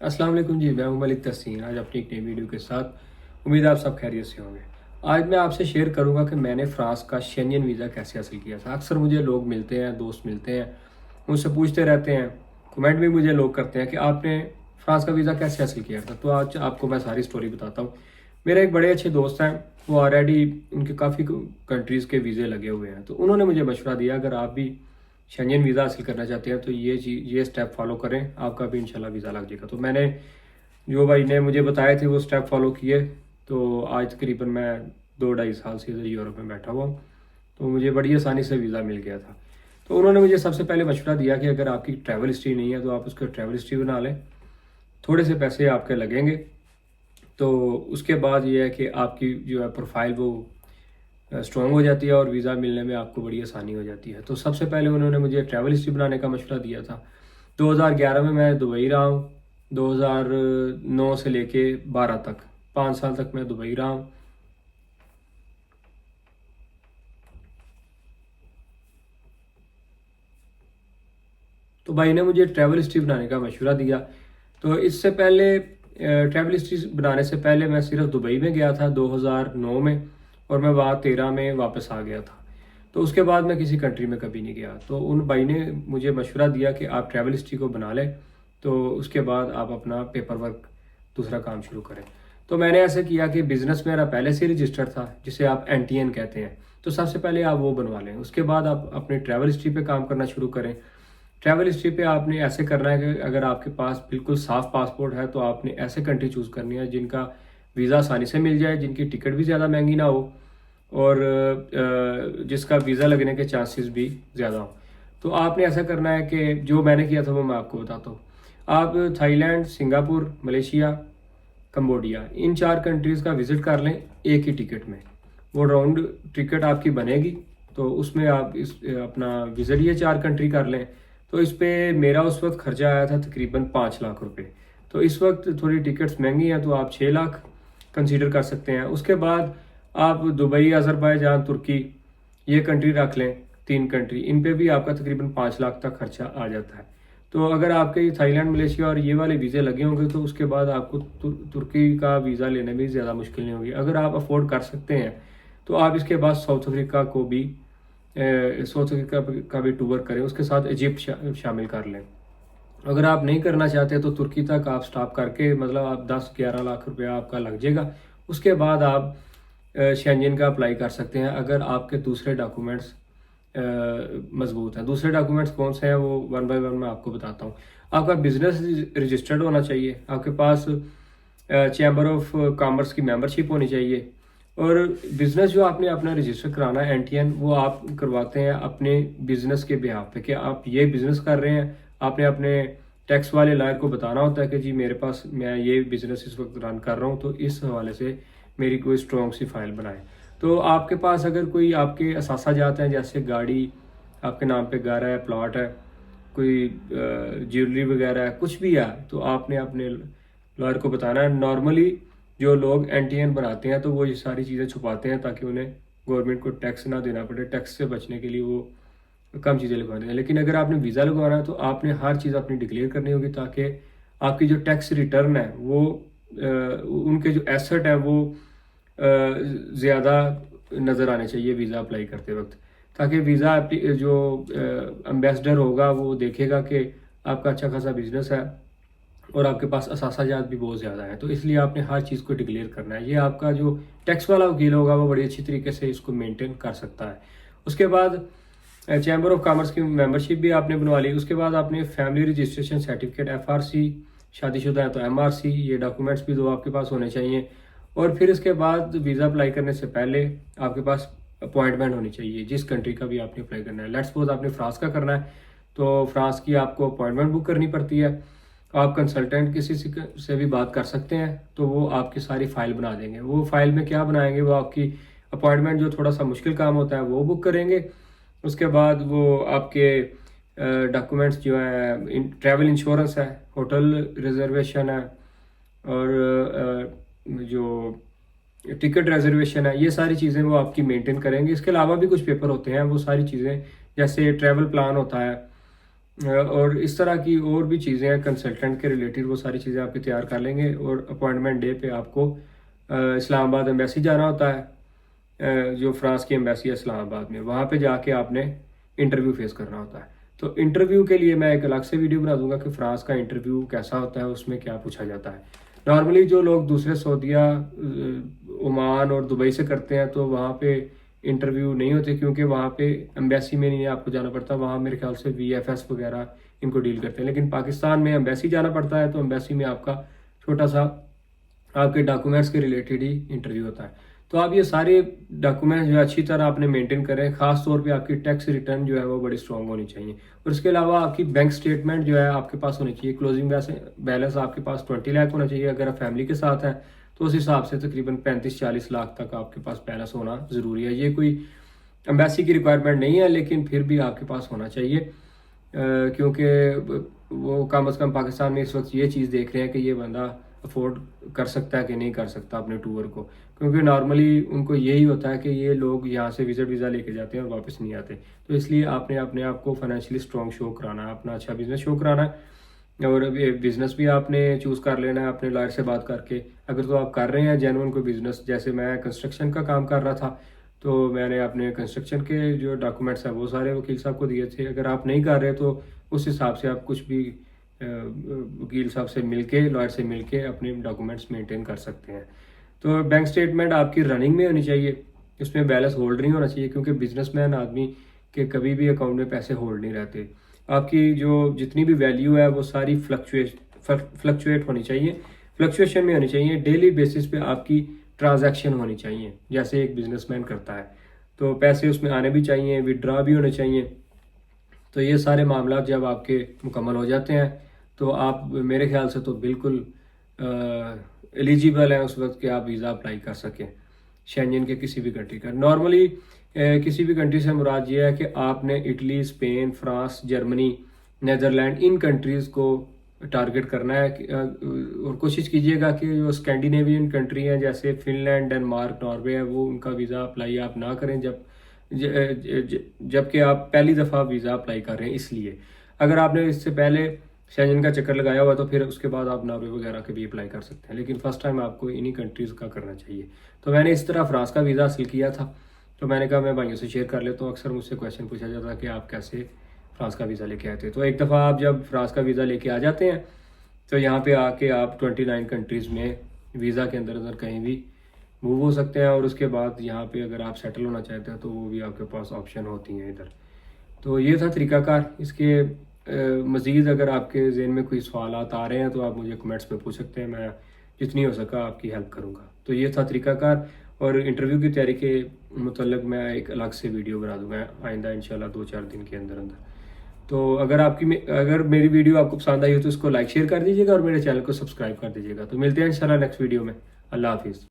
अस्सलाम वालेकुम जी, मैं हूं मलिक तहसीन। आज अपनी एक नई वीडियो के साथ उम्मीद है आप सब खैरियत से होंगे। आज मैं आपसे शेयर करूंगा कि मैंने फ़्रांस का शेंजन वीज़ा कैसे हासिल किया था। अक्सर मुझे लोग मिलते हैं, दोस्त मिलते हैं, मुझसे पूछते रहते हैं, कमेंट भी मुझे लोग करते हैं कि आपने फ़्रांस का वीज़ा कैसे हासिल किया था। तो आज आपको मैं सारी स्टोरी बताता हूँ। मेरे एक बड़े अच्छे दोस्त हैं, वो ऑलरेडी उनके काफ़ी कंट्रीज़ के वीज़े लगे हुए हैं, तो उन्होंने मुझे मशवरा दिया अगर आप भी शेंजन वीज़ा हासिल करना चाहते हैं तो ये स्टेप फॉलो करें, आपका भी इंशाल्लाह वीज़ा लग जाएगा। तो मैंने जो भाई ने मुझे बताए थे वो स्टेप फॉलो किए। तो आज तकरीबन मैं 2 ढाई साल से इधर यूरोप में बैठा हुआ हूँ, तो मुझे बड़ी आसानी से वीज़ा मिल गया था। तो उन्होंने मुझे सबसे पहले मशवरा दिया कि अगर आपकी ट्रैवल हिस्ट्री नहीं है तो आप उसका ट्रैवल हिस्ट्री बना लें, थोड़े से पैसे आपके लगेंगे। तो उसके बाद ये है कि आपकी जो है प्रोफाइल वो स्ट्रॉन्ग हो जाती है और वीज़ा मिलने में आपको बड़ी आसानी हो जाती है। तो सबसे पहले उन्होंने मुझे ट्रैवल हिस्ट्री बनाने का मशवरा दिया था। 2011 में मैं दुबई रहा हूँ, 2009 से लेके 12 तक, 5 साल तक मैं दुबई रहा हूँ। तो भाई ने मुझे ट्रैवल हिस्ट्री बनाने का मशवरा दिया। तो इससे पहले ट्रैवल हिस्ट्री बनाने से पहले मैं सिर्फ दुबई में गया था 2009 में, और मैं वहाँ 13 में वापस आ गया था। तो उसके बाद मैं किसी कंट्री में कभी नहीं गया। तो उन भाई ने मुझे मशवरा दिया कि आप ट्रैवल हिस्ट्री को बना लें, तो उसके बाद आप अपना पेपर वर्क दूसरा काम शुरू करें। तो मैंने ऐसे किया कि बिज़नेस मेरा पहले से रजिस्टर्ड था, जिसे आप NTN कहते हैं। तो सबसे पहले आप वो बनवा लें, उसके बाद आप अपने ट्रैवल हिस्ट्री पे काम करना शुरू करें। ट्रैवल हिस्ट्री पे आपने ऐसे करना है कि अगर आपके पास बिल्कुल साफ पासपोर्ट है तो आपने ऐसे कंट्री चूज़ करनी है जिनका वीज़ा आसानी से मिल जाए, जिनकी टिकट भी ज़्यादा महंगी ना हो, और जिसका वीज़ा लगने के चांसेस भी ज़्यादा हो। तो आपने ऐसा करना है कि जो मैंने किया था वो मैं आपको बताता हूँ। आप थाईलैंड, सिंगापुर, मलेशिया, कंबोडिया, इन 4 कंट्रीज़ का विज़िट कर लें एक ही टिकट में। वो राउंड टिकट आपकी बनेगी, तो उसमें आप इस अपना विज़िट ये 4 कंट्री कर लें। तो इस पे मेरा उस वक्त खर्चा आया था तकरीबन 5 लाख रुपए। तो इस वक्त थोड़ी टिकट्स महंगी हैं, तो आप 6 लाख कंसीडर कर सकते हैं। उसके बाद आप दुबई, अज़रबैजान, तुर्की, ये कंट्री रख लें, 3 कंट्री, इन पे भी आपका तकरीबन 5 लाख तक खर्चा आ जाता है। तो अगर आपके ये थाईलैंड, मलेशिया और ये वाले वीज़े लगे होंगे तो उसके बाद आपको तुर्की का वीज़ा लेने में ज़्यादा मुश्किल नहीं होगी। अगर आप अफोर्ड कर सकते हैं तो आप इसके बाद साउथ अफ्रीका को भी साउथ अफ्रीका का भी टूर करें, उसके साथ इजिप्ट शामिल कर लें। अगर आप नहीं करना चाहते तो तुर्की तक आप स्टॉप करके, मतलब आप 10-11 लाख रुपया आपका लग जाएगा। उसके बाद आप शेंजन का अप्लाई कर सकते हैं अगर आपके दूसरे डॉक्यूमेंट्स मजबूत हैं। दूसरे डॉक्यूमेंट्स कौन से हैं वो वन बाय वन मैं आपको बताता हूँ। आपका बिजनेस रजिस्टर्ड होना चाहिए, आपके पास चैम्बर ऑफ कॉमर्स की मेंबरशिप होनी चाहिए, और बिज़नेस जो आपने अपना रजिस्टर कराना है NTN, वो आप करवाते हैं अपने बिज़नेस के बिहाफ पे कि आप ये बिज़नेस कर रहे हैं। आपने अपने टैक्स वाले लॉयर को बताना होता है कि जी मेरे पास, मैं ये बिज़नेस इस वक्त रन कर रहा हूँ, तो इस हवाले से मेरी कोई स्ट्रॉन्ग सी फाइल बनाए। तो आपके पास अगर कोई आपके असासा जाते हैं, जैसे गाड़ी, आपके नाम पे घर है, प्लॉट है, कोई ज्वेलरी वगैरह है, कुछ भी है, तो आपने अपने लॉयर को बताना है। नॉर्मली जो लोग NTN बनाते हैं तो वो ये सारी चीज़ें छुपाते हैं ताकि उन्हें गवर्नमेंट को टैक्स ना देना पड़े। टैक्स से बचने के लिए वो कम चीज़ें लगवाते हैं। लेकिन अगर आपने वीज़ा लगवाना है तो आपने हर चीज़ अपनी डिक्लेयर करनी होगी, ताकि आपकी जो टैक्स रिटर्न है वो उनके जो एसेट है वो ज़्यादा नज़र आने चाहिए वीज़ा अप्लाई करते वक्त, ताकि वीज़ा जो एम्बेसडर होगा वो देखेगा कि आपका अच्छा खासा बिजनेस है और आपके पास असासाजात भी बहुत ज़्यादा है। तो इसलिए आपने हर चीज़ को डिक्लेयर करना है। ये आपका जो टैक्स वाला वकील होगा वो बड़ी अच्छी तरीके से इसको मेंटेन कर सकता है। उसके बाद चैम्बर ऑफ कॉमर्स की मेंबरशिप भी आपने बनवा ली। उसके बाद आपने फैमिली रजिस्ट्रेशन सर्टिफिकेट, FRC, शादीशुदा है तो MRC, ये डॉक्यूमेंट्स भी 2 आपके पास होने चाहिए। और फिर इसके बाद वीज़ा अप्लाई करने से पहले आपके पास अपॉइंटमेंट होनी चाहिए, जिस कंट्री का भी आपने अप्लाई करना है। लेट्स सपोज आपने फ्रांस का करना है तो फ्रांस की आपको अपॉइंटमेंट बुक करनी पड़ती है। आप कंसल्टेंट किसी से भी बात कर सकते हैं, तो वो आपकी सारी फाइल बना देंगे। वो फाइल में क्या बनाएंगे, वो आपकी अपॉइंटमेंट, जो थोड़ा सा मुश्किल काम होता है, वो बुक करेंगे। उसके बाद वो आपके डॉक्यूमेंट्स जो है, ट्रैवल इंश्योरेंस है, होटल रिजर्वेशन है, और जो टिकट रिजर्वेशन है, ये सारी चीज़ें वो आपकी मेंटेन करेंगे। इसके अलावा भी कुछ पेपर होते हैं, वो सारी चीज़ें, जैसे ट्रैवल प्लान होता है, اور اس طرح کی اور بھی چیزیں ہیں کنسلٹنٹ کے ریلیٹڈ، وہ ساری چیزیں آپ کی تیار کر لیں گے، اور اپوائنٹمنٹ ڈے پہ آپ کو اسلام آباد ایمبیسی جانا ہوتا ہے، جو فرانس کی ایمبیسی ہے اسلام آباد میں، وہاں پہ جا کے آپ نے انٹرویو فیس کرنا ہوتا ہے۔ تو انٹرویو کے لیے میں ایک الگ سے ویڈیو بنا دوں گا کہ فرانس کا انٹرویو کیسا ہوتا ہے، اس میں کیا پوچھا جاتا ہے۔ نارملی جو لوگ دوسرے سعودیہ، عمان اور دبئی سے کرتے ہیں تو وہاں پہ انٹرویو نہیں ہوتے، کیونکہ وہاں پہ ایمبیسی میں نہیں آپ کو جانا پڑتا، وہاں میرے خیال سے VFS وغیرہ ان کو ڈیل کرتے ہیں۔ لیکن پاکستان میں ایمبیسی جانا پڑتا ہے، تو ایمبیسی میں آپ کا چھوٹا سا آپ کے ڈاکومنٹس کے ریلیٹڈ ہی انٹرویو ہوتا ہے۔ تو آپ یہ سارے ڈاکومنٹس جو ہے اچھی طرح آپ نے مینٹین کریں، خاص طور پہ آپ کی ٹیکس ریٹرن جو ہے وہ بڑی اسٹرانگ ہونی چاہیے، اور اس کے علاوہ آپ کی بینک اسٹیٹمنٹ جو ہے آپ کے پاس ہونی چاہیے۔ کلوزنگ بیلنس آپ کے پاس 20 لاکھ ہونا چاہیے، اگر آپ فیملی کے ساتھ ہیں تو اس حساب سے تقریباً 35-40 لاکھ تک آپ کے پاس بیلنس ہونا ضروری ہے۔ یہ کوئی ایمبیسی کی ریکوائرمنٹ نہیں ہے، لیکن پھر بھی آپ کے پاس ہونا چاہیے، کیونکہ وہ کم از کم پاکستان میں اس وقت یہ چیز دیکھ رہے ہیں کہ یہ بندہ افورڈ کر سکتا ہے کہ نہیں کر سکتا اپنے ٹور کو، کیونکہ نارملی ان کو یہی ہوتا ہے کہ یہ لوگ یہاں سے وزٹ ویزا لے کے جاتے ہیں اور واپس نہیں آتے۔ تو اس لیے آپ نے اپنے آپ کو فائنینشلی اسٹرانگ شو کرانا ہے، اپنا اچھا بزنس شو کرانا ہے، اور بزنس بھی آپ نے چوز کر لینا ہے اپنے لائر سے بات کر کے۔ اگر تو آپ کر رہے ہیں جینوئن کوئی بزنس، جیسے میں کنسٹرکشن کا کام کر رہا تھا تو میں نے اپنے کنسٹرکشن کے جو ڈاکومنٹس ہیں وہ سارے وکیل صاحب کو دیے تھے۔ اگر آپ نہیں کر رہے تو اس حساب سے آپ کچھ بھی وکیل صاحب سے مل کے، لائر سے مل کے اپنے ڈاکومنٹس مینٹین کر سکتے ہیں۔ تو بینک سٹیٹمنٹ آپ کی رننگ میں ہونی چاہیے، اس میں بیلنس ہولڈ نہیں ہونا چاہیے، کیونکہ بزنس مین آدمی کے کبھی بھی اکاؤنٹ میں پیسے ہولڈ نہیں رہتے۔ آپ کی جو جتنی بھی ویلیو ہے وہ ساری فلکچویٹ ہونی چاہیے، فلکچویشن میں ہونی چاہیے، ڈیلی بیسس پہ آپ کی ٹرانزیکشن ہونی چاہیے، جیسے ایک بزنس مین کرتا ہے۔ تو پیسے اس میں آنے بھی چاہیے، وڈرا بھی ہونے چاہیے۔ تو یہ سارے معاملات جب آپ کے مکمل ہو جاتے ہیں تو آپ میرے خیال سے تو بالکل ایلیجیبل ہیں اس وقت کہ آپ ویزا اپلائی کر سکیں شینجن کے کسی بھی کنٹری کا۔ نارملی کسی بھی کنٹری سے مراد یہ ہے کہ آپ نے Italy, Spain, France, Germany, Netherland, ان کنٹریز کو ٹارگٹ کرنا ہے، اور کوشش کیجیے گا کہ جو اسکینڈینیوین کنٹری ہیں جیسے فن لینڈ، ڈنمارک، ناروے ہے، وہ ان کا ویزا اپلائی آپ نہ کریں جب کہ آپ پہلی دفعہ ویزا اپلائی کر رہے ہیں۔ اس لیے اگر آپ نے اس سے پہلے شینجن کا چکر لگایا ہوا تو پھر اس کے بعد آپ ناروے وغیرہ کے بھی اپلائی کر سکتے ہیں، لیکن فرسٹ ٹائم آپ کو انہی کنٹریز کا کرنا چاہیے۔ تو میں نے اس طرح فرانس کا ویزا حاصل کیا تھا، تو میں نے کہا میں بھائیوں سے شیئر کر لیتا ہوں۔ اکثر مجھ سے کویشچن پوچھا جاتا ہے کہ آپ کیسے فرانس کا ویزا لے کے آئے تھے۔ تو ایک دفعہ آپ جب فرانس کا ویزا لے کے آ جاتے ہیں تو یہاں پہ آ کے آپ 29 کنٹریز میں ویزا کے اندر کہیں بھی موو ہو سکتے ہیں، اور اس کے بعد یہاں پہ اگر آپ سیٹل ہونا چاہتے ہیں تو وہ بھی آپ کے پاس آپشن ہوتی ہیں ادھر۔ تو یہ تھا طریقہ کار۔ اس کے مزید اگر آپ کے ذہن میں کوئی سوالات آ رہے ہیں تو آپ مجھے کمنٹس میں پوچھ سکتے ہیں، میں جتنی ہو سکا آپ کی ہیلپ کروں گا۔ تو یہ تھا طریقہ کار، اور انٹرویو کی تیاری کے متعلق میں ایک الگ سے ویڈیو بنا دوں گا آئندہ انشاءاللہ 2-4 دن کے اندر۔ تو اگر میری ویڈیو آپ کو پسند آئی ہو تو اس کو لائک شیئر کر دیجیے گا، اور میرے چینل کو سبسکرائب کر دیجیے گا۔ تو ملتے ہیں انشاءاللہ نیکسٹ ویڈیو میں۔ اللہ حافظ۔